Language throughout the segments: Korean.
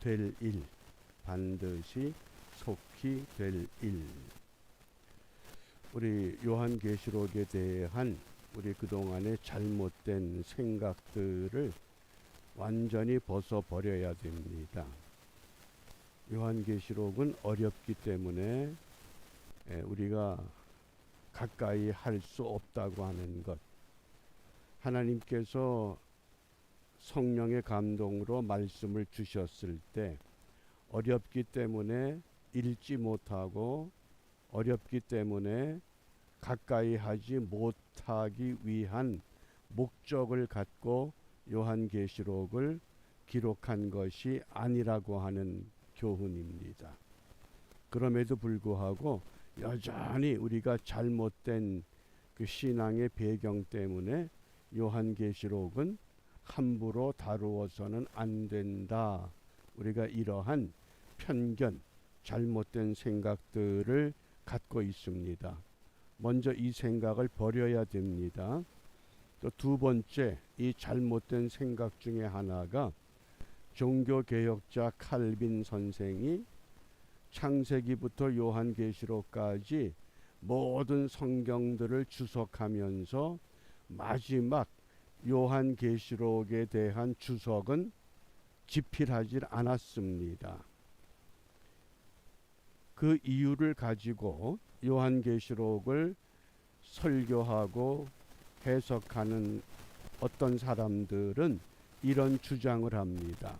될 일, 반드시 속히 될 일. 우리 요한계시록에 대한 우리 그동안의 잘못된 생각들을 완전히 벗어버려야 됩니다. 요한계시록은 어렵기 때문에 우리가 가까이 할 수 없다고 하는 것, 하나님께서 성령의 감동으로 말씀을 주셨을 때 어렵기 때문에 읽지 못하고 어렵기 때문에 가까이 하지 못하기 위한 목적을 갖고 요한계시록을 기록한 것이 아니라고 하는 교훈입니다. 그럼에도 불구하고 여전히 우리가 잘못된 그 신앙의 배경 때문에 요한계시록은 함부로 다루어서는 안 된다. 우리가 이러한 편견, 잘못된 생각들을 갖고 있습니다. 먼저 이 생각을 버려야 됩니다. 또 두 번째, 이 잘못된 생각 중에 하나가 종교개혁자 칼빈 선생이 창세기부터 요한계시록까지 모든 성경들을 주석하면서 마지막 요한계시록에 대한 주석은 집필하지 않았습니다. 그 이유를 가지고 요한계시록을 설교하고 해석하는 어떤 사람들은 이런 주장을 합니다.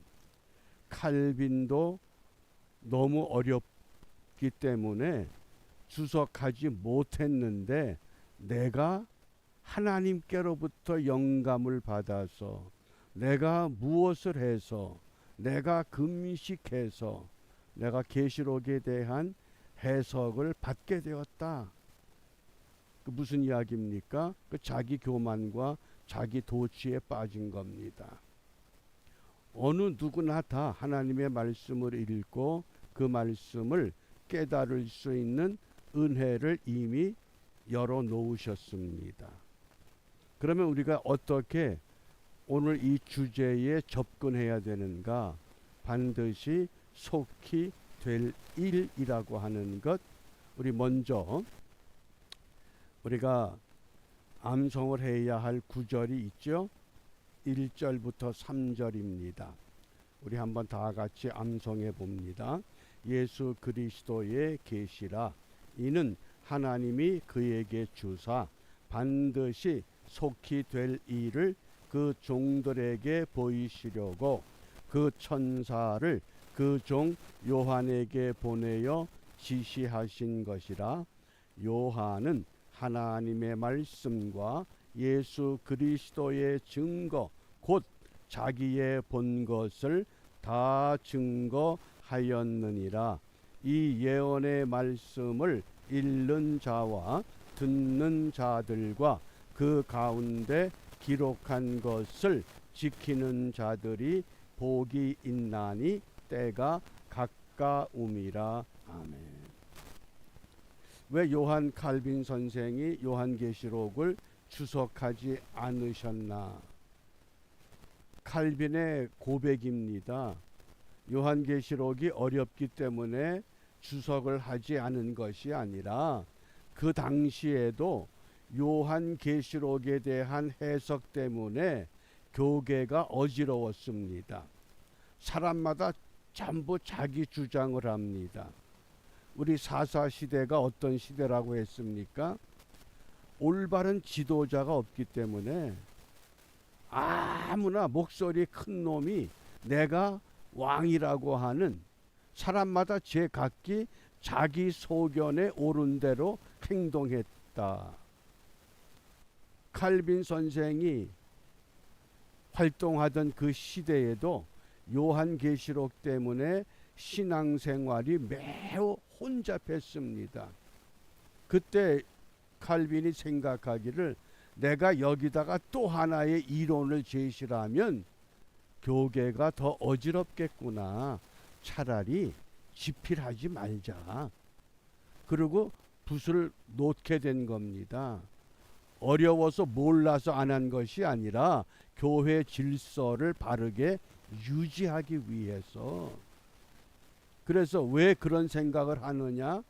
칼빈도 너무 어렵기 때문에 주석하지 못했는데 내가 하나님께로부터 영감을 받아서 내가 무엇을 해서 내가 금식해서 내가 계시록에 대한 해석을 받게 되었다. 그 무슨 이야기입니까? 그 자기 교만과 자기 도취에 빠진 겁니다. 어느 누구나 다 하나님의 말씀을 읽고 그 말씀을 깨달을 수 있는 은혜를 이미 열어 놓으셨습니다. 그러면 우리가 어떻게 오늘 이 주제에 접근해야 되는가? 반드시 속히 될 일이라고 하는 것, 우리 먼저 우리가 암송을 해야 할 구절이 있죠. 1절부터 3절입니다. 우리 한번 다 같이 암송해 봅니다. 예수 그리스도의 계시라 이는 하나님이 그에게 주사 반드시 속히 될 일을 그 종들에게 보이시려고 그 천사를 그 종 요한에게 보내어 지시하신 것이라. 요한은 하나님의 말씀과 예수 그리스도의 증거 곧 자기의 본 것을 다 증거하였느니라. 이 예언의 말씀을 읽는 자와 듣는 자들과 그 가운데 기록한 것을 지키는 자들이 복이 있나니 때가 가까움이라. 아멘. 왜 요한 칼빈 선생이 요한계시록을 주석하지 않으셨나? 칼빈의 고백입니다. 요한계시록이 어렵기 때문에 주석을 하지 않은 것이 아니라 그 당시에도 요한계시록에 대한 해석 때문에 교계가 어지러웠습니다. 사람마다 전부 자기 주장을 합니다. 우리 사사시대가 어떤 시대라고 했습니까? 올바른 지도자가 없기 때문에 아무나 목소리 큰 놈이 내가 왕이라고 하는, 사람마다 제각기 자기 소견에 옳은 대로 행동했다. 칼빈 선생이 활동하던 그 시대에도 요한계시록 때문에 신앙생활이 매우 혼잡했습니다. 그때 칼빈이 생각하기를 내가 여기다가 또 하나의 이론을 제시하면 교계가 더 어지럽겠구나. 차라리 집필하지 말자. 그리고 붓을 놓게 된 겁니다. 어려워서 몰라서 안 한 것이 아니라 교회 질서를 바르게 유지하기 위해서. 그래서 왜 그런 생각을 하느냐?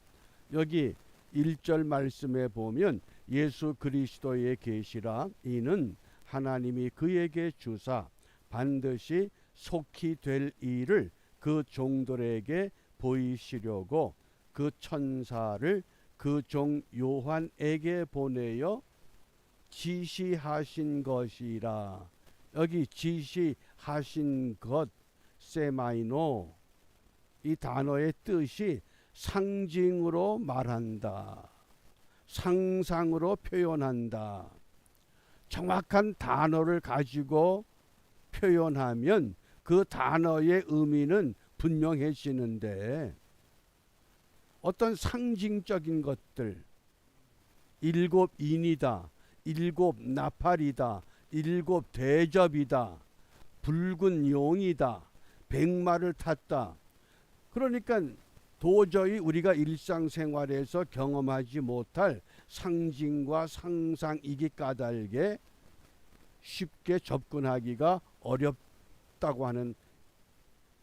여기 1절 말씀에 보면 예수 그리스도의 계시라 이는 하나님이 그에게 주사 반드시 속히 될 일을 그 종들에게 보이시려고 그 천사를 그 종 요한에게 보내어 지시하신 것이라. 여기 지시하신 것 세마이노, 이 단어의 뜻이 상징으로 말한다, 상상으로 표현한다. 정확한 단어를 가지고 표현하면 그 단어의 의미는 분명해지는데 어떤 상징적인 것들, 일곱 인이다, 일곱 나팔이다, 일곱 대접이다, 붉은 용이다, 백마를 탔다. 그러니까 도저히 우리가 일상생활에서 경험하지 못할 상징과 상상이기 까닭에 쉽게 접근하기가 어렵다고 하는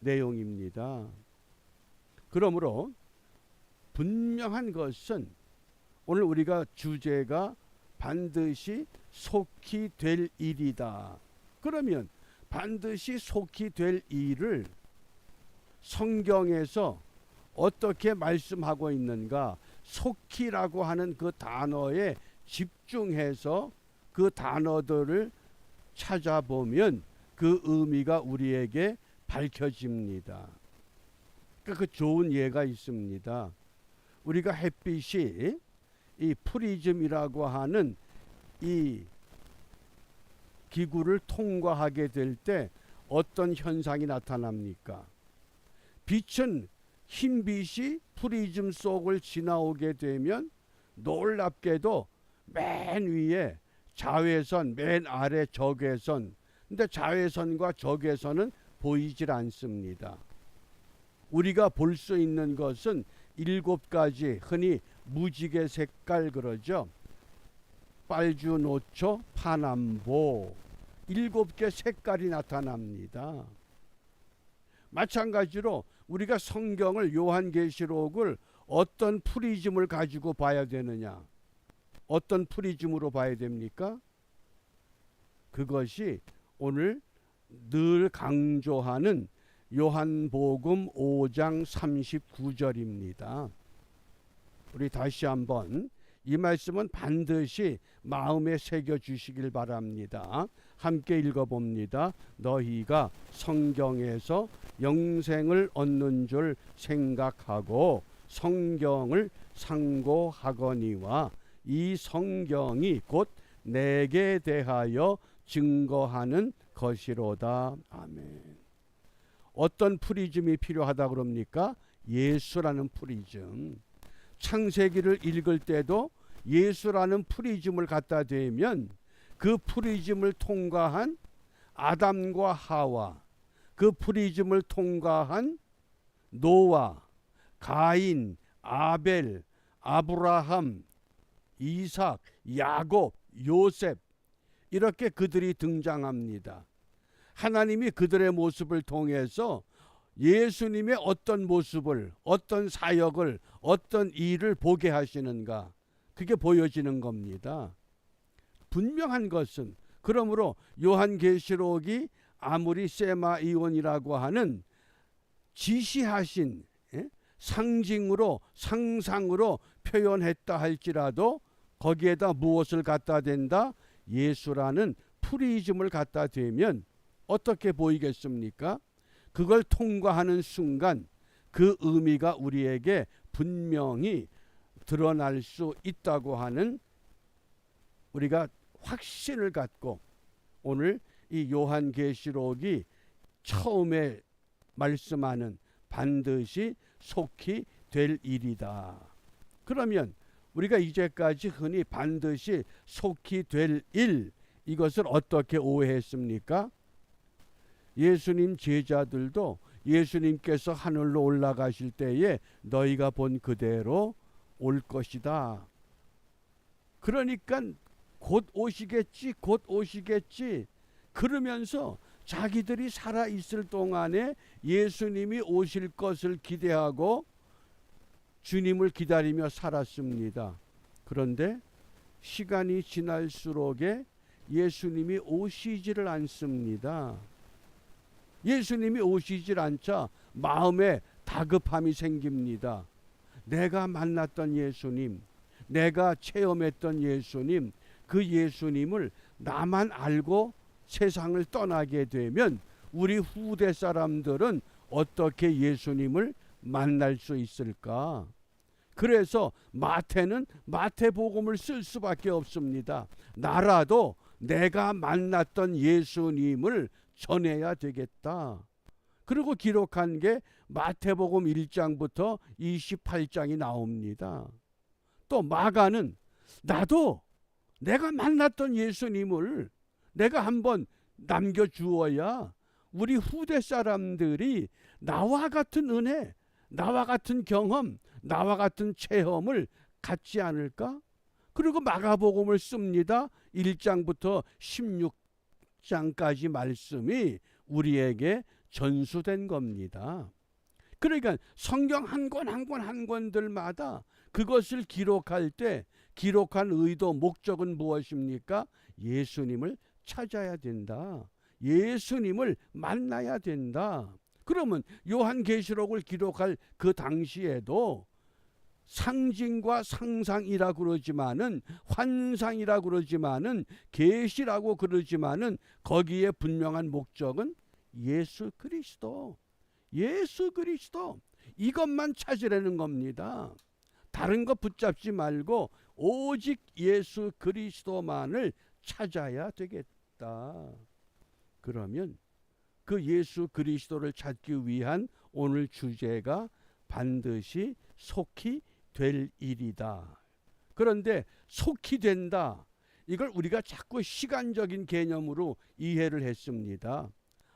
내용입니다. 그러므로 분명한 것은 오늘 우리가 주제가 반드시 속히 될 일이다. 그러면 반드시 속히 될 일을 성경에서 어떻게 말씀하고 있는가? 속히라고 하는 그 단어에 집중해서 그 단어들을 찾아보면 그 의미가 우리에게 밝혀집니다. 그러니까 그 좋은 예가 있습니다. 우리가 햇빛이 이 프리즘이라고 하는 이 기구를 통과하게 될 때 어떤 현상이 나타납니까? 빛은 흰빛이 프리즘 속을 지나오게 되면 놀랍게도 맨 위에 자외선, 맨 아래 적외선, 근데 자외선과 적외선은 보이질 않습니다. 우리가 볼 수 있는 것은 7가지, 흔히 무지개 색깔 그러죠. 빨주, 노초, 파남보 7개 색깔이 나타납니다. 마찬가지로 우리가 성경을, 요한계시록을 어떤 프리즘을 가지고 봐야 되느냐? 어떤 프리즘으로 봐야 됩니까? 그것이 오늘 늘 강조하는 요한복음 5장 39절입니다. 우리 다시 한번 이 말씀은 반드시 마음에 새겨 주시길 바랍니다. 함께 읽어봅니다. 너희가 성경에서 영생을 얻는 줄 생각하고 성경을 상고하거니와 이 성경이 곧 내게 대하여 증거하는 것이로다. 아멘. 어떤 프리즘이 필요하다 그럽니까? 예수라는 프리즘. 창세기를 읽을 때도 예수라는 프리즘을 갖다 대면 그 프리즘을 통과한 아담과 하와, 그 프리즘을 통과한 노아, 가인, 아벨, 아브라함, 이삭, 야곱, 요셉, 이렇게 그들이 등장합니다. 하나님이 그들의 모습을 통해서 예수님의 어떤 모습을, 어떤 사역을, 어떤 일을 보게 하시는가, 그게 보여지는 겁니다. 분명한 것은, 그러므로 요한계시록이 아무리 세마이온이라고 하는 지시하신 상징으로, 상상으로 표현했다 할지라도 거기에다 무엇을 갖다 댄다? 예수라는 프리즘을 갖다 대면 어떻게 보이겠습니까? 그걸 통과하는 순간 그 의미가 우리에게 분명히 드러날 수 있다고 하는, 우리가 확신을 갖고 오늘 이 요한계시록이 처음에 말씀하는 반드시 속히 될 일이다. 그러면 우리가 이제까지 흔히 반드시 속히 될 일, 이것을 어떻게 오해했습니까? 예수님 제자들도 예수님께서 하늘로 올라가실 때에 너희가 본 그대로 올 것이다. 그러니까 곧 오시겠지, 곧 오시겠지. 그러면서 자기들이 살아 있을 동안에 예수님이 오실 것을 기대하고 주님을 기다리며 살았습니다. 그런데 시간이 지날수록에 예수님이 오시지를 않습니다. 예수님이 오시질 않자 마음에 다급함이 생깁니다. 내가 만났던 예수님, 내가 체험했던 예수님, 그 예수님을 나만 알고 세상을 떠나게 되면 우리 후대 사람들은 어떻게 예수님을 만날 수 있을까? 그래서 마태는 마태복음을 쓸 수밖에 없습니다. 나라도 내가 만났던 예수님을 전해야 되겠다. 그리고 기록한 게 마태복음 1장부터 28장이 나옵니다. 또 마가는 나도 내가 만났던 예수님을 내가 한번 남겨주어야 우리 후대 사람들이 나와 같은 은혜, 나와 같은 경험, 나와 같은 체험을 갖지 않을까? 그리고 마가복음을 씁니다. 1장부터 16장까지 말씀이 우리에게 전수된 겁니다. 그러니까 성경 한 권 한 권 한 권들마다 그것을 기록할 때 기록한 의도, 목적은 무엇입니까? 예수님을 찾아야 된다. 예수님을 만나야 된다. 그러면 요한계시록을 기록할 그 당시에도 상징과 상상이라 그러지만은 환상이라 그러지만은 계시라고 그러지만은 거기에 분명한 목적은 예수 그리스도, 예수 그리스도 이것만 찾으려는 겁니다. 다른 거 붙잡지 말고 오직 예수 그리스도만을 찾아야 되겠다. 그러면 그 예수 그리스도를 찾기 위한 오늘 주제가 반드시 속히 될 일이다. 그런데 속히 된다. 이걸 우리가 자꾸 시간적인 개념으로 이해를 했습니다.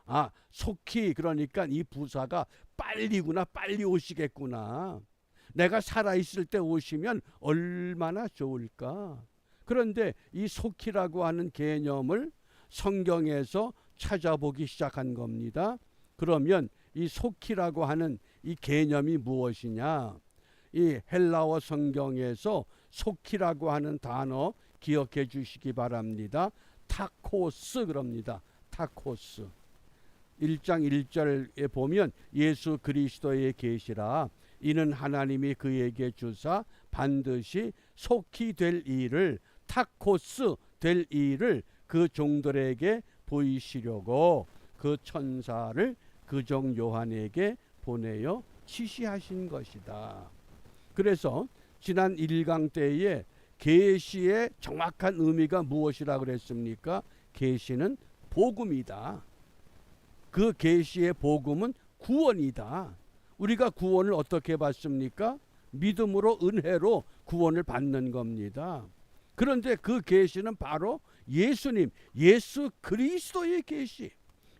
아, 속히 그러니까 이 부사가 빨리구나, 빨리 오시겠구나. 내가 살아있을 때 오시면 얼마나 좋을까. 그런데 이 속히라고 하는 개념을 성경에서 찾아보기 시작한 겁니다. 그러면 이 속히라고 하는 이 개념이 무엇이냐? 이 헬라어 성경에서 속히라고 하는 단어 기억해 주시기 바랍니다. 타코스 그럽니다. 타코스. 1장 1절에 보면 예수 그리스도의 계시라 이는 하나님이 그에게 주사 반드시 속히 될 일을 타코스 될 일을 그 종들에게 보이시려고 그 천사를 그 종 요한에게 보내어 지시하신 것이다. 그래서 지난 1강 때에 계시의 정확한 의미가 무엇이라 그랬습니까? 계시는 복음이다. 그 계시의 복음은 구원이다. 우리가 구원을 어떻게 받습니까? 믿음으로 은혜로 구원을 받는 겁니다. 그런데 그 계시는 바로 예수님, 예수 그리스도의 계시,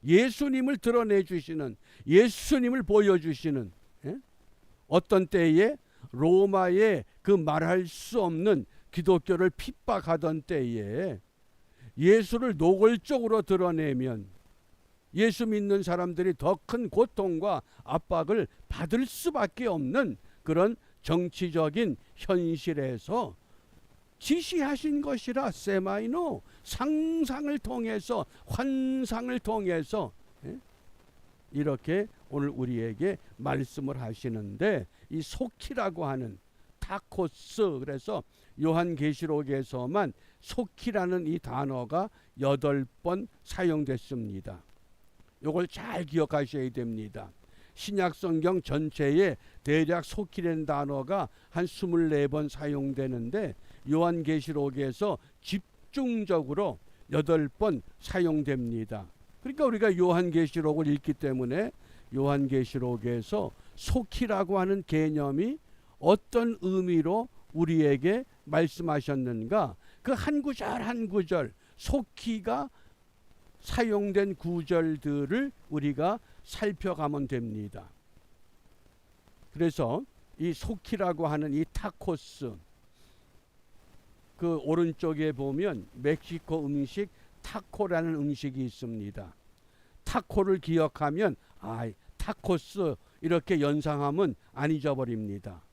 예수님을 드러내 주시는, 예수님을 보여주시는, 어떤 때에 로마의 그 말할 수 없는 기독교를 핍박하던 때에 예수를 노골적으로 드러내면 예수 믿는 사람들이 더 큰 고통과 압박을 받을 수밖에 없는 그런 정치적인 현실에서 지시하신 것이라 세마이노 상상을 통해서 환상을 통해서 이렇게 오늘 우리에게 말씀을 하시는데 이 속히라고 하는 타코스 그래서 요한계시록에서만 속히라는 이 단어가 8번 사용됐습니다. 이걸 잘 기억하셔야 됩니다. 신약성경 전체에 대략 속히라는 단어가 한 24번 사용되는데 요한계시록에서 집중적으로 8번 사용됩니다. 그러니까 우리가 요한계시록을 읽기 때문에 요한계시록에서 속히라고 하는 개념이 어떤 의미로 우리에게 말씀하셨는가? 그 한 구절 한 구절 속히가 사용된 구절들을 우리가 살펴가면 됩니다. 그래서 이 속히라고 하는 이 타코스 그 오른쪽에 보면 멕시코 음식 타코라는 음식이 있습니다. 타코를 기억하면 타코스 이렇게 연상하면 안 잊어버립니다.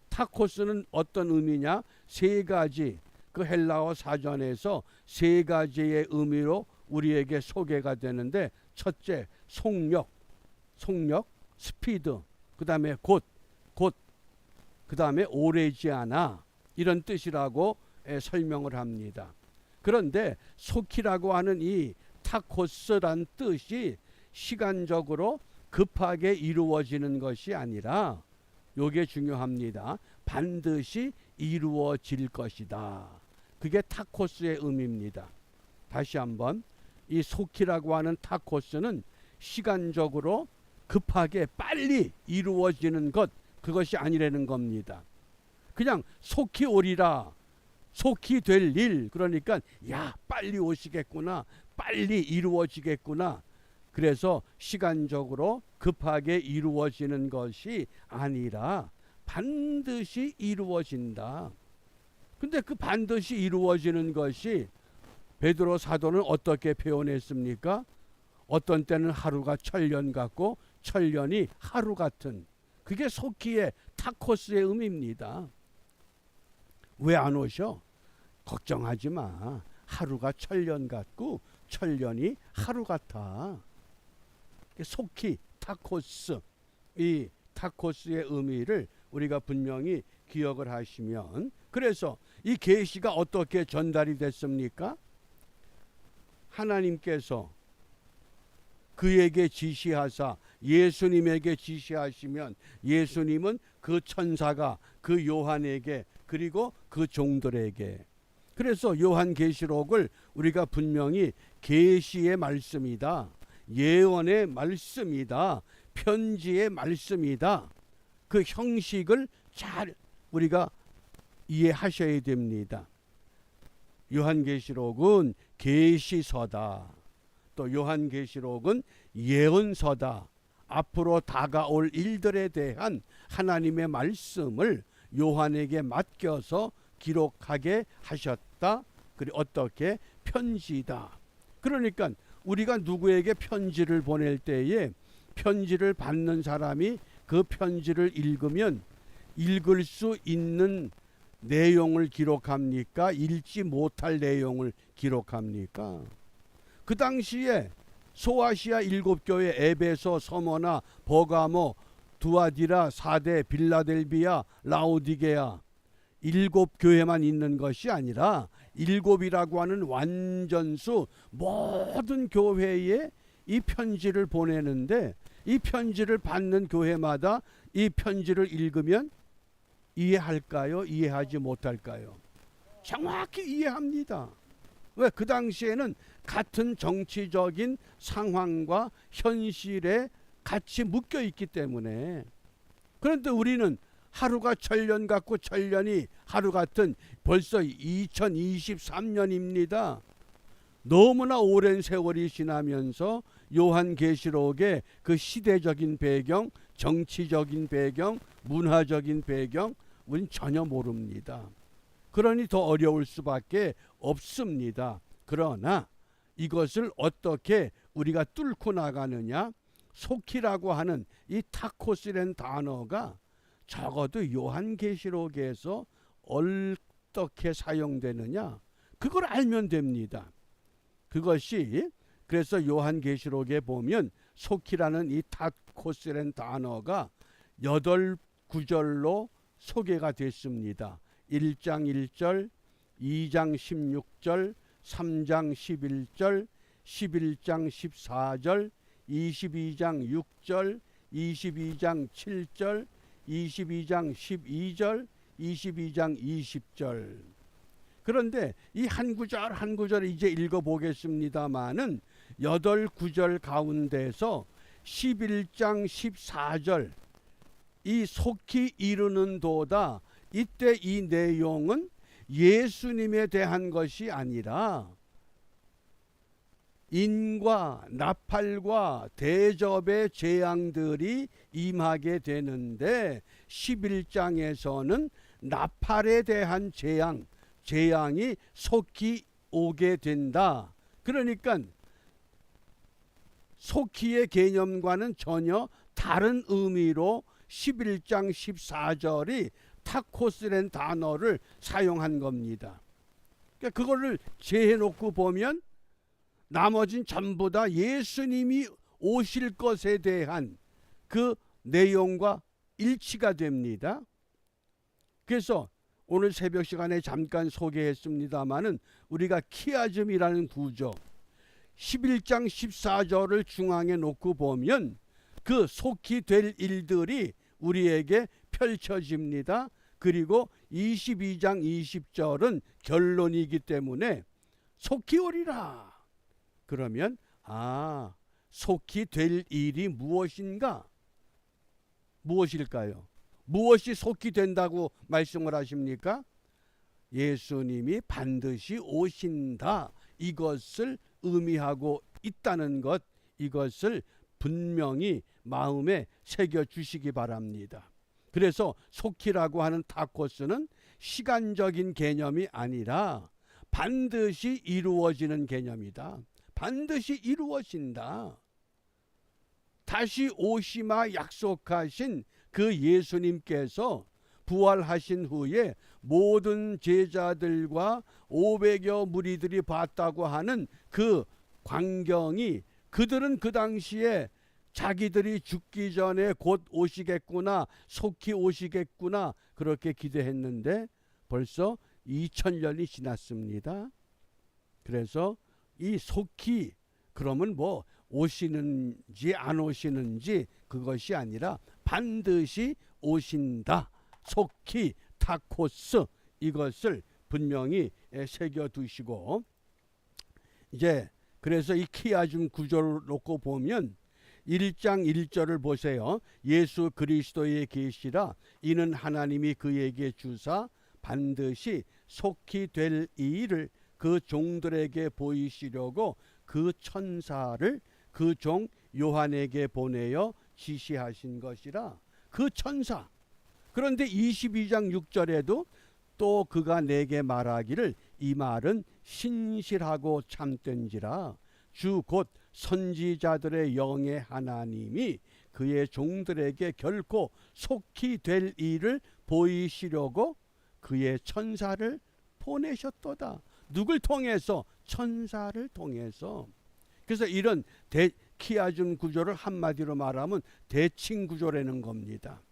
타코스는 어떤 의미냐? 세 가지, 그 헬라어 사전에서 세 가지의 의미로 우리에게 소개가 되는데, 첫째 속력, 스피드, 그 다음에 곧, 그 다음에 오래지 않아, 이런 뜻이라고 설명을 합니다. 그런데 속히라고 하는 이 타코스란 뜻이 시간적으로 급하게 이루어지는 것이 아니라, 요게 중요합니다. 반드시 이루어질 것이다. 그게 타코스의 의미입니다. 다시 한번, 이 속히라고 하는 타코스는 시간적으로 급하게 빨리 이루어지는 것, 그것이 아니라는 겁니다. 그냥 속히 오리라, 속히 될 일, 그러니까 빨리 오시겠구나, 빨리 이루어지겠구나. 그래서 시간적으로 급하게 이루어지는 것이 아니라 반드시 이루어진다. 근데 그 반드시 이루어지는 것이 베드로 사도는 어떻게 표현했습니까? 어떤 때는 하루가 천년 같고 천년이 하루 같은, 그게 속히의 타코스의 의미입니다. 왜 안 오셔? 걱정하지 마. 하루가 천년 같고 천년이 하루 같아. 속히 타코스, 이 타코스의 의미를 우리가 분명히 기억을 하시면, 그래서 이 계시가 어떻게 전달이 됐습니까? 하나님께서 그에게 지시하사 예수님에게 지시하시면 예수님은 그 천사가 그 요한에게, 그리고 그 종들에게, 그래서 요한계시록을 우리가 분명히 계시의 말씀이다, 예언의 말씀이다, 편지의 말씀이다, 그 형식을 잘 우리가 이해하셔야 됩니다. 요한계시록은 계시서다, 또 요한계시록은 예언서다. 앞으로 다가올 일들에 대한 하나님의 말씀을 요한에게 맡겨서 기록하게 하셨다. 그리고 어떻게? 편지다. 그러니까 우리가 누구에게 편지를 보낼 때에 편지를 받는 사람이 그 편지를 읽으면 읽을 수 있는 내용을 기록합니까? 읽지 못할 내용을 기록합니까? 그 당시에 소아시아 7교회, 에베소, 서머나, 버가모, 두아디라, 사데, 빌라델비아, 라오디게아, 7교회만 있는 것이 아니라 7이라고 하는 완전수 모든 교회에 이 편지를 보내는데, 이 편지를 받는 교회마다 이 편지를 읽으면 이해할까요? 이해하지 못할까요? 정확히 이해합니다. 왜? 그 당시에는 같은 정치적인 상황과 현실에 같이 묶여 있기 때문에. 그런데 우리는 하루가 천년 같고 천년이 하루 같은 벌써 2023년입니다. 너무나 오랜 세월이 지나면서 요한계시록의 그 시대적인 배경, 정치적인 배경, 문화적인 배경, 우린 전혀 모릅니다. 그러니 더 어려울 수밖에 없습니다. 그러나 이것을 어떻게 우리가 뚫고 나가느냐? 속히라고 하는 이 타코스라는 단어가 적어도 요한계시록에서 어떻게 사용되느냐? 그걸 알면 됩니다. 그것이, 그래서 요한계시록에 보면 속히라는 이 타코스라는 단어가 8구절로 소개가 됐습니다. 1장 1절, 2장 16절, 3장 11절, 11장 14절, 22장 6절, 22장 7절, 22장 12절, 22장 20절. 그런데 이 한 구절 한 구절 이제 읽어보겠습니다마는 8구절 가운데서 11장 14절, 이 속히 이르는 도다, 이때 이 내용은 예수님에 대한 것이 아니라 인과 나팔과 대접의 재앙들이 임하게 되는데, 11장에서는 나팔에 대한 재앙이 속히 오게 된다. 그러니까 속히의 개념과는 전혀 다른 의미로 11장 14절이 타코스라는 단어를 사용한 겁니다. 그러니까 그거를 재해놓고 보면 나머진 전부 다 예수님이 오실 것에 대한 그 내용과 일치가 됩니다. 그래서 오늘 새벽 시간에 잠깐 소개했습니다마는 우리가 키아즘이라는 구조 11장 14절을 중앙에 놓고 보면 그 속히 될 일들이 우리에게 펼쳐집니다. 그리고 22장 20절은 결론이기 때문에 속히 오리라. 그러면 속히 될 일이 무엇인가? 무엇일까요? 무엇이 속히 된다고 말씀을 하십니까? 예수님이 반드시 오신다. 이것을 의미하고 있다는 것, 이것을 분명히 마음에 새겨주시기 바랍니다. 그래서 속히라고 하는 타코스는 시간적인 개념이 아니라 반드시 이루어지는 개념이다. 반드시 이루어진다. 다시 오시마 약속하신 그 예수님께서 부활하신 후에 모든 제자들과 500여 무리들이 봤다고 하는 그 광경이 그들은 그 당시에 자기들이 죽기 전에 곧 오시겠구나, 속히 오시겠구나 그렇게 기대했는데 벌써 2000년이 지났습니다. 그래서 이 속히 그러면 뭐 오시는지 안 오시는지 그것이 아니라 반드시 오신다. 속히 타코스 이것을 분명히 새겨두시고 이제 그래서 이 키아즘 구조를 놓고 보면 1장 1절을 보세요. 예수 그리스도의 계시라 이는 하나님이 그에게 주사 반드시 속히 될 일을 그 종들에게 보이시려고 그 천사를 그 종 요한에게 보내어 지시하신 것이라. 그 천사. 그런데 22장 6절에도 또 그가 내게 말하기를 이 말은 신실하고 참된지라 주 곧 선지자들의 영의 하나님이 그의 종들에게 결코 속히 될 일을 보이시려고 그의 천사를 보내셨도다. 누굴 통해서? 천사를 통해서. 그래서 이런 키아즘 구조를 한마디로 말하면 대칭 구조라는 겁니다.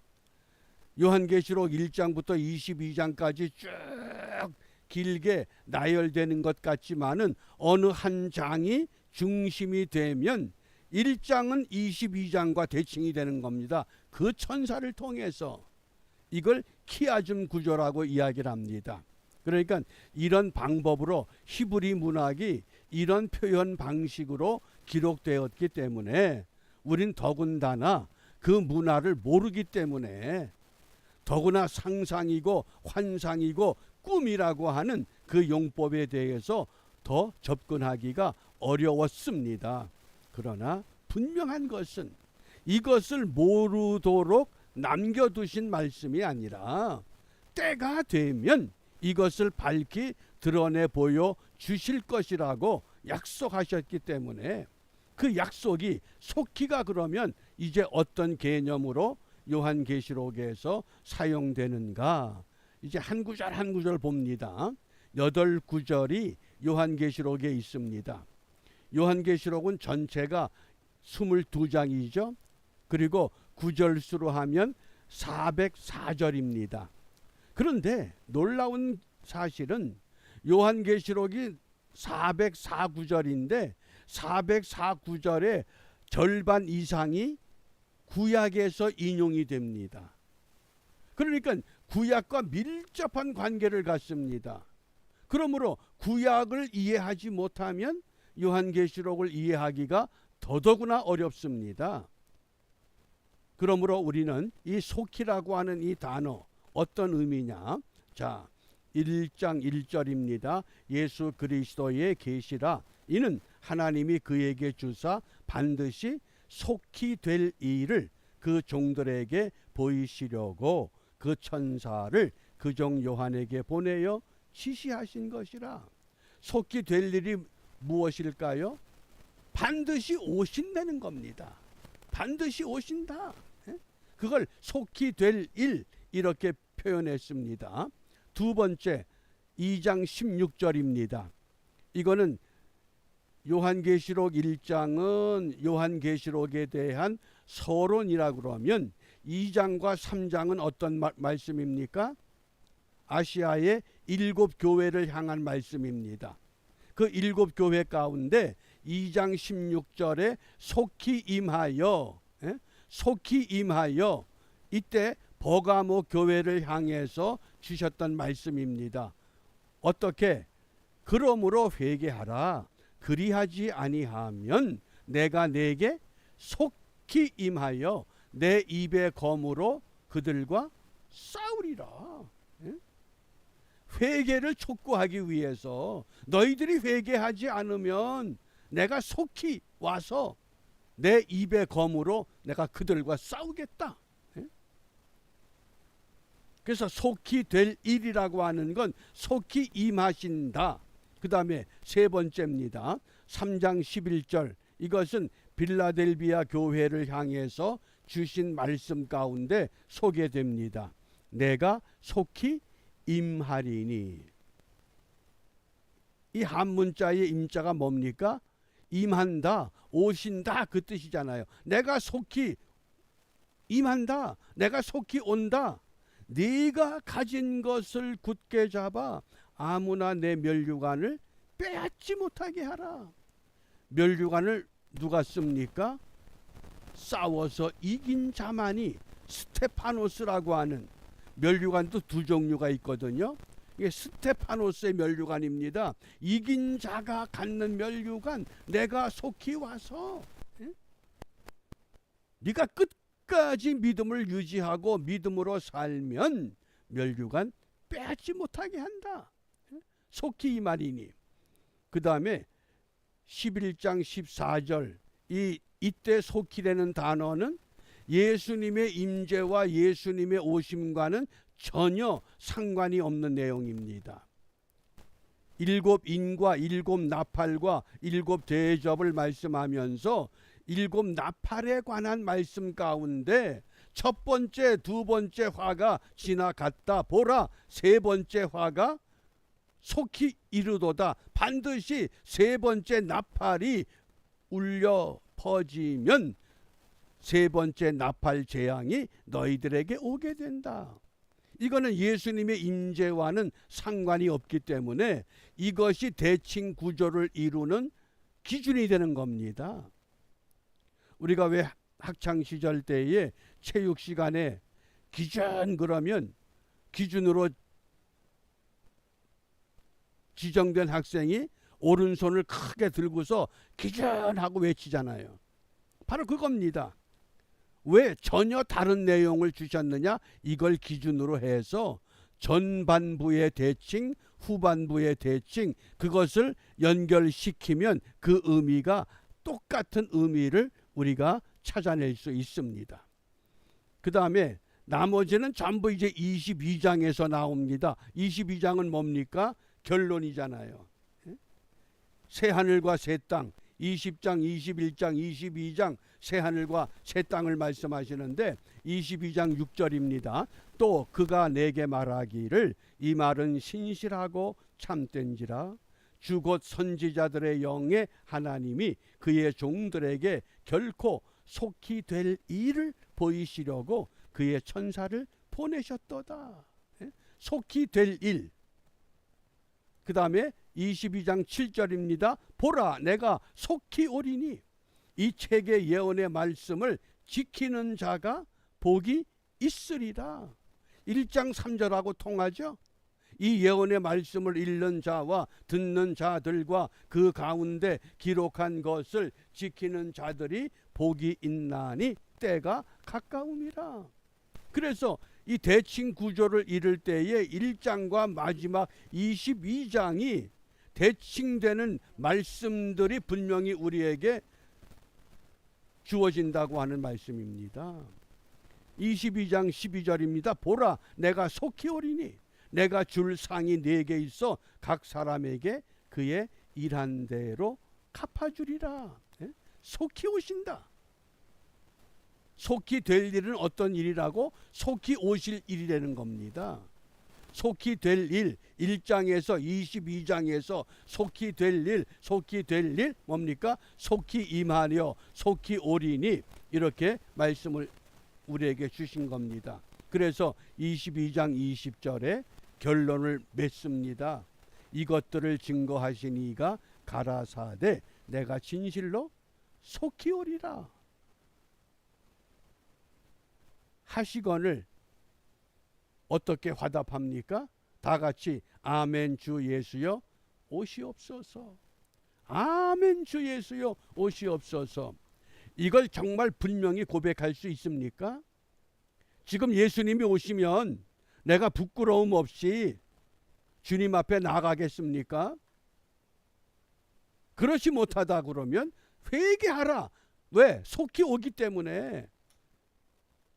요한계시록 1장부터 22장까지 쭉 길게 나열되는 것 같지만은 어느 한 장이 중심이 되면 1장은 22장과 대칭이 되는 겁니다. 그 천사를 통해서 이걸 키아즘 구조라고 이야기를 합니다. 그러니까 이런 방법으로 히브리 문학이 이런 표현 방식으로 기록되었기 때문에 우린 더군다나 그 문화를 모르기 때문에 더구나 상상이고 환상이고 꿈이라고 하는 그 용법에 대해서 더 접근하기가 어려웠습니다. 그러나 분명한 것은 이것을 모르도록 남겨두신 말씀이 아니라 때가 되면 이것을 밝히 드러내 보여 주실 것이라고 약속하셨기 때문에 그 약속이 속히가 그러면 이제 어떤 개념으로 요한계시록에서 사용되는가? 이제 한 구절 한 구절 봅니다. 8구절이 요한계시록에 있습니다. 요한계시록은 전체가 22장이죠. 그리고 9절수로 하면 404절입니다. 그런데 놀라운 사실은 요한계시록이 404구절인데 404구절의 절반 이상이 구약에서 인용이 됩니다. 그러니까 구약과 밀접한 관계를 갖습니다. 그러므로 구약을 이해하지 못하면 요한계시록을 이해하기가 더더구나 어렵습니다. 그러므로 우리는 이 속히라고 하는 이 단어 어떤 의미냐? 자, 1장 1절입니다. 예수 그리스도의 계시라 이는 하나님이 그에게 주사 반드시 속히 될 일을 그 종들에게 보이시려고 그 천사를 그 종 요한에게 보내어 지시하신 것이라. 속히 될 일이 무엇일까요? 반드시 오신다는 겁니다. 반드시 오신다. 그걸 속히 될 일 이렇게 표현했습니다. 두 번째 2장 16절입니다. 이거는 요한계시록 1장은 요한계시록에 대한 서론이라고 그러면 2장과 3장은 어떤 말씀입니까? 아시아의 7교회를 향한 말씀입니다. 그 7교회 가운데 2장 16절에 속히 임하여, 속히 임하여, 이때 버가모 교회를 향해서 주셨던 말씀입니다. 어떻게? 그러므로 회개하라. 그리하지 아니하면 내가 내게 속히 임하여 내 입의 검으로 그들과 싸우리라. 회개를 촉구하기 위해서 너희들이 회개하지 않으면 내가 속히 와서 내 입의 검으로 내가 그들과 싸우겠다. 그래서 속히 될 일이라고 하는 건 속히 임하신다. 그 다음에 세 번째입니다. 3장 11절, 이것은 빌라델비아 교회를 향해서 주신 말씀 가운데 소개됩니다. 내가 속히 임하리니. 이 한문자의 임자가 뭡니까? 임한다, 오신다, 그 뜻이잖아요. 내가 속히 임한다, 내가 속히 온다. 네가 가진 것을 굳게 잡아 아무나 내 멸류관을 빼앗지 못하게 하라. 멸류관을 누가 씁니까? 싸워서 이긴 자만이, 스테파노스라고 하는, 멸류관도 두 종류가 있거든요. 이게 스테파노스의 멸류관입니다. 이긴 자가 갖는 멸류관, 내가 속히 와서 네가 끝까지 믿음을 유지하고 믿음으로 살면 멸류관 빼앗지 못하게 한다. 속히 이 말이니. 그 다음에 11장 14절, 이때 속히라는 단어는 예수님의 임재와 예수님의 오심과는 전혀 상관이 없는 내용입니다. 7인과 7나팔과 7대접을 말씀하면서 7나팔에 관한 말씀 가운데 첫 번째, 두 번째 화가 지나갔다. 보라, 세 번째 화가 속히 이르도다. 반드시 세 번째 나팔이 울려 퍼지면 세 번째 나팔 재앙이 너희들에게 오게 된다. 이거는 예수님의 임재와는 상관이 없기 때문에 이것이 대칭 구조를 이루는 기준이 되는 겁니다. 우리가 왜 학창시절 때에 체육 시간에 기준 그러면 기준으로 지정된 학생이 오른손을 크게 들고서 기준하고 외치잖아요. 바로 그겁니다. 왜 전혀 다른 내용을 주셨느냐? 이걸 기준으로 해서 전반부의 대칭, 후반부의 대칭, 그것을 연결시키면 그 의미가 똑같은 의미를 우리가 찾아낼 수 있습니다. 그 다음에 나머지는 전부 이제 22장에서 나옵니다. 22장은 뭡니까? 결론이잖아요. 새하늘과 새 땅, 20장, 21장, 22장 새하늘과 새 땅을 말씀하시는데 22장 6절입니다. 또 그가 내게 말하기를 이 말은 신실하고 참된지라 주 곧 선지자들의 영의 하나님이 그의 종들에게 결코 속히 될 일을 보이시려고 그의 천사를 보내셨도다. 속히 될 일. 그 다음에 22장 7절입니다. 보라, 내가 속히 오리니. 이 책의 예언의 말씀을 지키는 자가 복이 있으리라. 1장 3절하고 통하죠. 이 예언의 말씀을 읽는 자와 듣는 자들과 그 가운데 기록한 것을 지키는 자들이 복이 있나니 때가 가까움이라. 그래서 이 대칭 구조를 이룰 때에 1장과 마지막 22장이 대칭되는 말씀들이 분명히 우리에게 주어진다고 하는 말씀입니다. 22장 12절입니다. 보라, 내가 속히 오리니 내가 줄 상이 4개 있어 각 사람에게 그의 일한 대로 갚아주리라. 속히 오신다. 속히 될 일은 어떤 일이라고? 속히 오실 일이라는 겁니다. 속히 될 일, 1장에서 22장에서 속히 될 일 뭡니까? 속히 임하려, 속히 오리니, 이렇게 말씀을 우리에게 주신 겁니다. 그래서 22장 20절에 결론을 맺습니다. 이것들을 증거하신 이가 가라사대 내가 진실로 속히 오리라 하시거늘 어떻게 화답합니까? 다 같이 아멘 주 예수여 오시옵소서. 아멘 주 예수여 오시옵소서. 이걸 정말 분명히 고백할 수 있습니까? 지금 예수님이 오시면 내가 부끄러움 없이 주님 앞에 나가겠습니까? 그렇지 못하다 그러면 회개하라. 왜? 속히 오기 때문에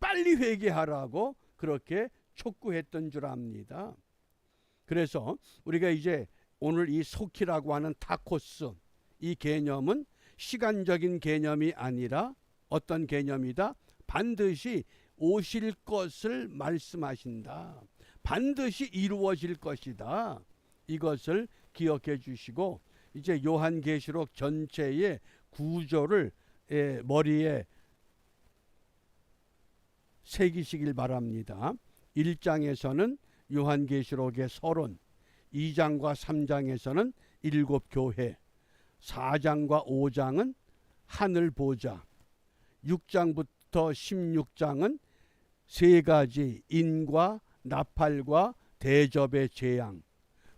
빨리 회개하라고 그렇게 촉구했던 줄 압니다. 그래서 우리가 이제 오늘 이 속히라고 하는 타코스, 이 개념은 시간적인 개념이 아니라 어떤 개념이다? 반드시 오실 것을 말씀하신다. 반드시 이루어질 것이다. 이것을 기억해 주시고 이제 요한계시록 전체의 구조를 머리에 새기시길 바랍니다. 1장에서는 요한계시록의 서론, 2장과 3장에서는 7교회, 4장과 5장은 하늘 보좌, 6장부터 16장은 세 가지 인과 나팔과 대접의 재앙.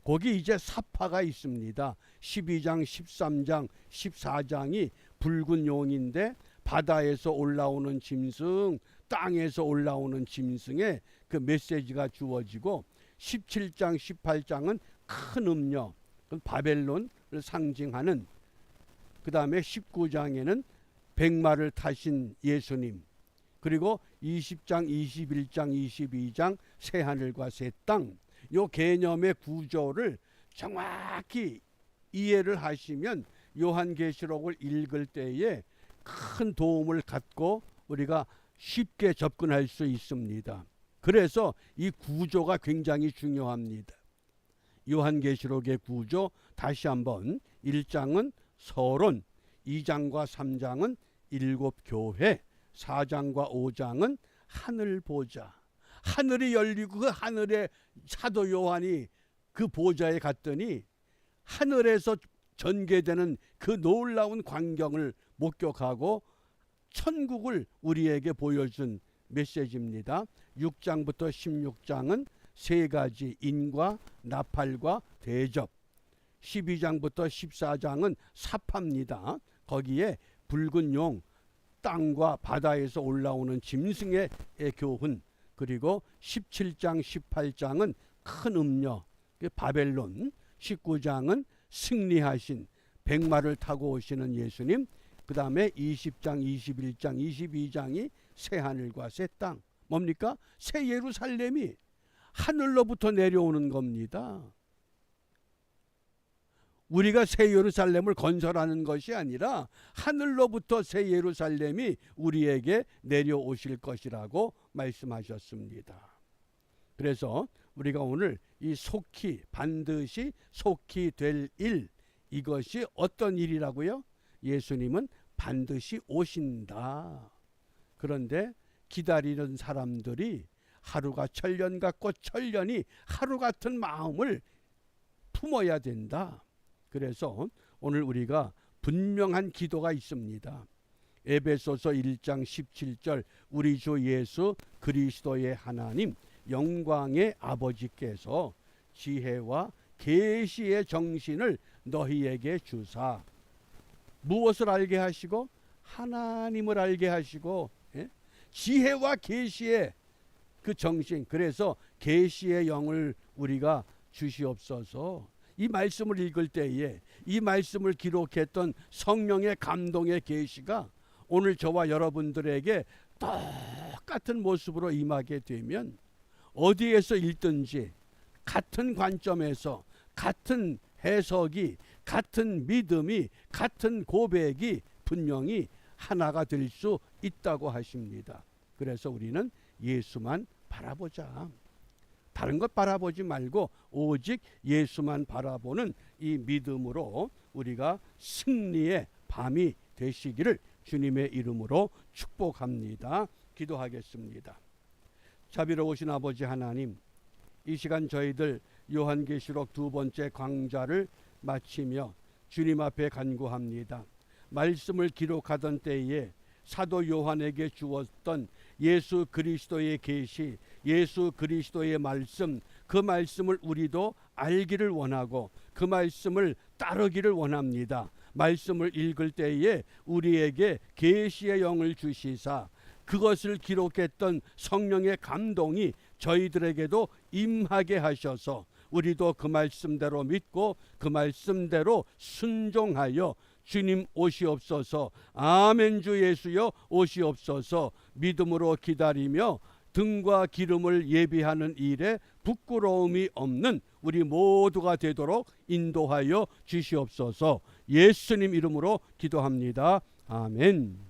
거기 이제 사파가 있습니다. 12장, 13장, 14장이 붉은 용인데 바다에서 올라오는 짐승, 땅에서 올라오는 짐승의 그 메시지가 주어지고 17장, 18장은 큰 음녀, 바벨론을 상징하는, 그 다음에 19장에는 백마를 타신 예수님, 그리고 20장, 21장, 22장 새하늘과 새 땅, 요 개념의 구조를 정확히 이해를 하시면 요한계시록을 읽을 때에 큰 도움을 갖고 우리가 쉽게 접근할 수 있습니다. 그래서 이 구조가 굉장히 중요합니다. 요한계시록의 구조 다시 한번 1장은 서론, 2장과 3장은 7교회, 4장과 5장은 하늘 보좌. 하늘이 열리고 그 하늘에 사도 요한이 그 보좌에 갔더니 하늘에서 전개되는 그 놀라운 광경을 목격하고 천국을 우리에게 보여준 메시지입니다. 6장부터 16장은 세 가지 인과 나팔과 대접, 12장부터 14장은 사파입니다. 거기에 붉은 용, 땅과 바다에서 올라오는 짐승의 교훈, 그리고 17장 18장은 큰 음녀 바벨론, 19장은 승리하신 백마를 타고 오시는 예수님, 그 다음에 20장 21장 22장이 새하늘과 새 땅, 뭡니까? 새 예루살렘이 하늘로부터 내려오는 겁니다. 우리가 새 예루살렘을 건설하는 것이 아니라 하늘로부터 새 예루살렘이 우리에게 내려오실 것이라고 말씀하셨습니다. 그래서 우리가 오늘 이 속히, 반드시 속히 될 일, 이것이 어떤 일이라고요? 예수님은 반드시 오신다. 그런데 기다리는 사람들이 하루가 천년 같고 천년이 하루 같은 마음을 품어야 된다. 그래서 오늘 우리가 분명한 기도가 있습니다. 에베소서 1장 17절 우리 주 예수 그리스도의 하나님 영광의 아버지께서 지혜와 계시의 정신을 너희에게 주사 무엇을 알게 하시고 하나님을 알게 하시고, 예? 지혜와 계시의 그 정신, 그래서 계시의 영을 우리가 주시옵소서. 이 말씀을 읽을 때에 이 말씀을 기록했던 성령의 감동의 계시가 오늘 저와 여러분들에게 똑같은 모습으로 임하게 되면 어디에서 읽든지 같은 관점에서 같은 해석이, 같은 믿음이, 같은 고백이 분명히 하나가 될 수 있다고 하십니다. 그래서 우리는 예수만 바라보자. 다른 것 바라보지 말고 오직 예수만 바라보는 이 믿음으로 우리가 승리의 밤이 되시기를 주님의 이름으로 축복합니다. 기도하겠습니다. 자비로우신 아버지 하나님, 이 시간 저희들 요한계시록 2번째 강좌를 마치며 주님 앞에 간구합니다. 말씀을 기록하던 때에 사도 요한에게 주었던 예수 그리스도의 계시, 예수 그리스도의 말씀, 그 말씀을 우리도 알기를 원하고 그 말씀을 따르기를 원합니다. 말씀을 읽을 때에 우리에게 계시의 영을 주시사 그것을 기록했던 성령의 감동이 저희들에게도 임하게 하셔서 우리도 그 말씀대로 믿고 그 말씀대로 순종하여 주님 오시옵소서. 아멘. 주 예수여 오시옵소서. 믿음으로 기다리며 등과 기름을 예비하는 일에 부끄러움이 없는 우리 모두가 되도록 인도하여 주시옵소서. 예수님 이름으로 기도합니다. 아멘.